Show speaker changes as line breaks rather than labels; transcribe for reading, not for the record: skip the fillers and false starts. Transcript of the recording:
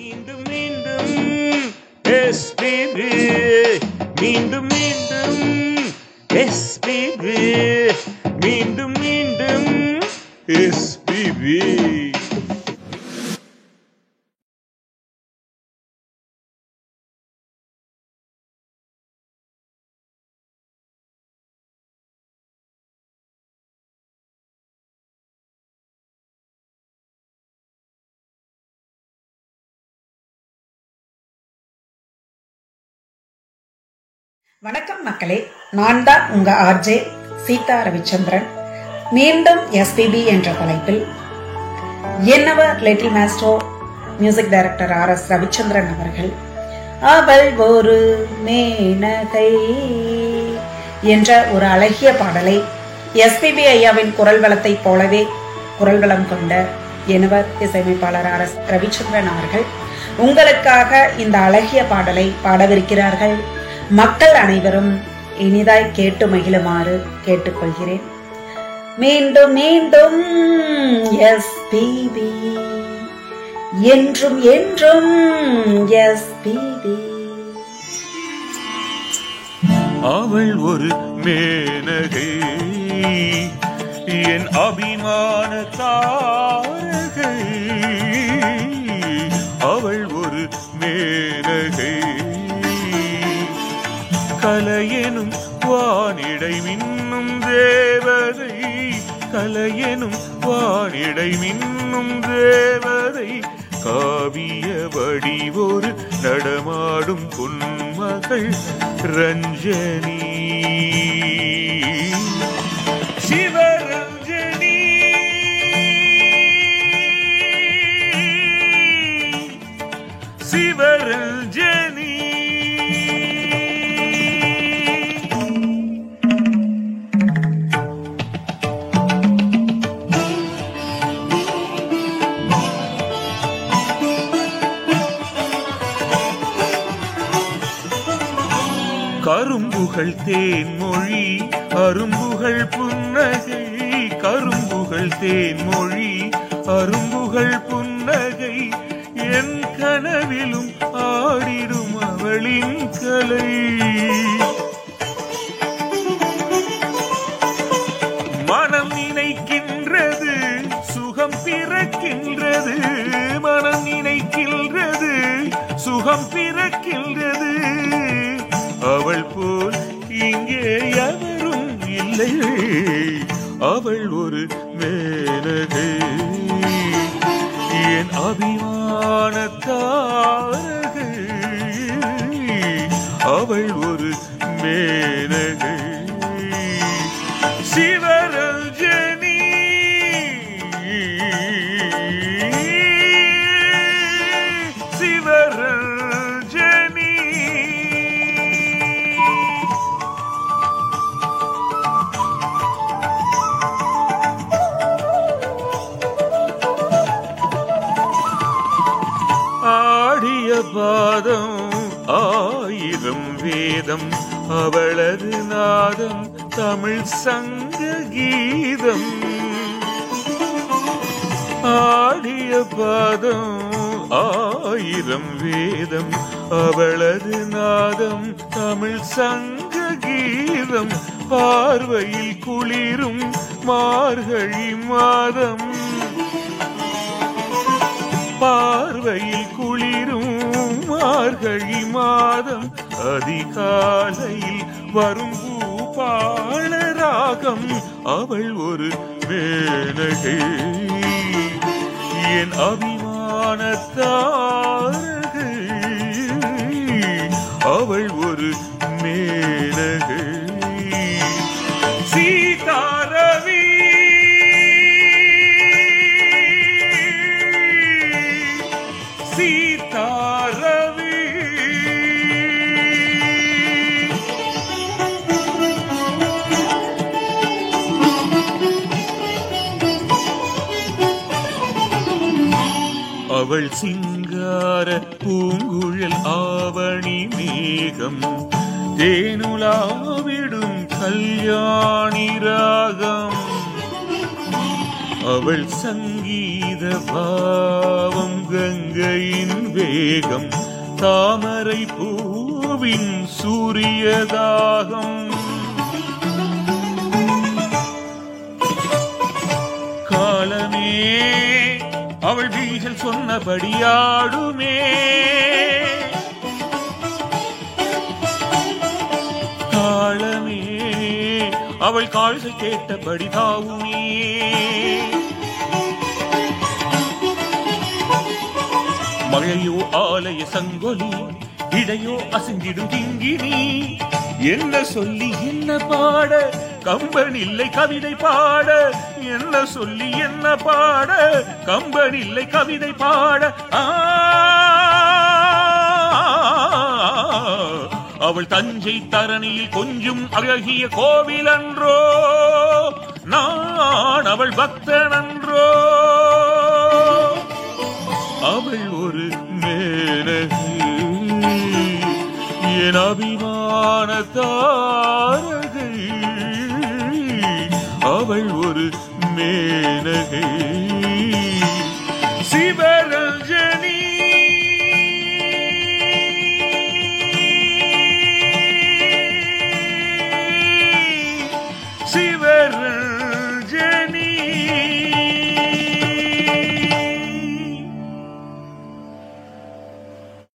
மீண்டும் மீண்டும் எஸ்பிபி, மீண்டும் மீண்டும் எஸ்பிபி, மீண்டும் மீண்டும் எஸ்பிபி.
வணக்கம் மக்களே, நான் தான் உங்க ஆர்ஜே சீதா ரவிச்சந்திரன். மீண்டும் எஸ்பிபி என்ற தலைப்பில் என்னவர் little maestro music director RS Ravichandran அவர்கள் அவள் ஒரு மேனகை என்ற ஒரு அழகிய பாடலை எஸ்பிபி ஐயாவின் குரல் வளத்தை போலவே குரல் வளம் கொண்ட என்னவர் இசையமைப்பாளர் RS ரவிச்சந்திரன் அவர்கள் உங்களுக்காக இந்த அழகிய பாடலை பாடவிருக்கிறார்கள். மக்கள் அனைவரும் இனிதாய் கேட்டு மகிழுமாறு கேட்டுக்கொள்கிறேன். மீண்டும் மீண்டும் எஸ்பிபி, என்றும் என்றும் எஸ்பிபி.
அவள் ஒரு மேனகை, என் அபிமான தாரகை. அவள் ஒரு மேனகை, கலையெனும் வானிடை மின்னும் தேவதை. கலையெனும் வானிடை மின்னும் தேவதை. காவிய வடிவொரு நடமாடும் பொன்மகள் ரஞ்சனி, சிவரஞ்சனி. சிவரஞ்சனி கரும்புகள் தேன்மொழி அரும்புகள் புன்னகை. கரும்புகள் தேன்மொழி அரும்புகள் புன்னகை. என் கனவிலும் ஆடிடும் அவளின் கலை. மனம் நினைக்கின்றது சுகம் பிறக்கின்றது. மனம் நினைக்கின்றது சுகம் பிறக்கின்றது. அவள் போல் இங்கே எவரும் இல்லை. அவள் ஒரு மேனகை, என் அபிமான தாரகை. அவள் ஒரு மேனகை, சிவரஞ்சனி. சிவரஞ்சனி ஆடிய பாதம் ஆயிரம் வேதம். அவளது நாதம் தமிழ் சங்க கீதம். ஆடிய பாதம் ஆயிரம் வேதம். அவளது நாதம் தமிழ் சங்க கீதம். பார்வையில் குளிரும் மார்கழி மாதம். பார்வையில் குளிரும் மார்கழி மாதம். அதிகாலையில் வரும் பூபாளராகம். அவள் ஒரு மேனகை, என் அபிமான தாரகை. அவள் ஒரு மேனகை, சீதாரவி. சீதாரவி அவள் சிங்கார பூங்குழல் ஆவணி மேகம். தேனுலாவிடும் கல்யாணி ராகம். அவள் சங்கீத பாவம் கங்கையின் வேகம் தாமரை பூவின் சூரியதாகம் காலமே அவள் வீசல் சொன்னபடியாடுமே தாளமே அவள் கால்கள் கேட்டபடி தாவுமே மழையோ ஆலய சங்கொலி இடையோ அசைந்திடும் திங்கினி என்ன சொல்லி என்ன பாட கம்பன் இல்லை கவிதை பாட என்ன சொல்லி என்ன பாட கம்பன் இல்லை கவிதை பாட அவள் தஞ்சை தரணியில் கொஞ்சம் அழகிய கோவில் அன்றோ நான் அவள் பக்தன் அன்றோ அவள் ஒரு மேனகை என் அபிமான தாரகை அவள் ஒரு மேனகை சிவரஞ்சனி சிவரஞ்சனி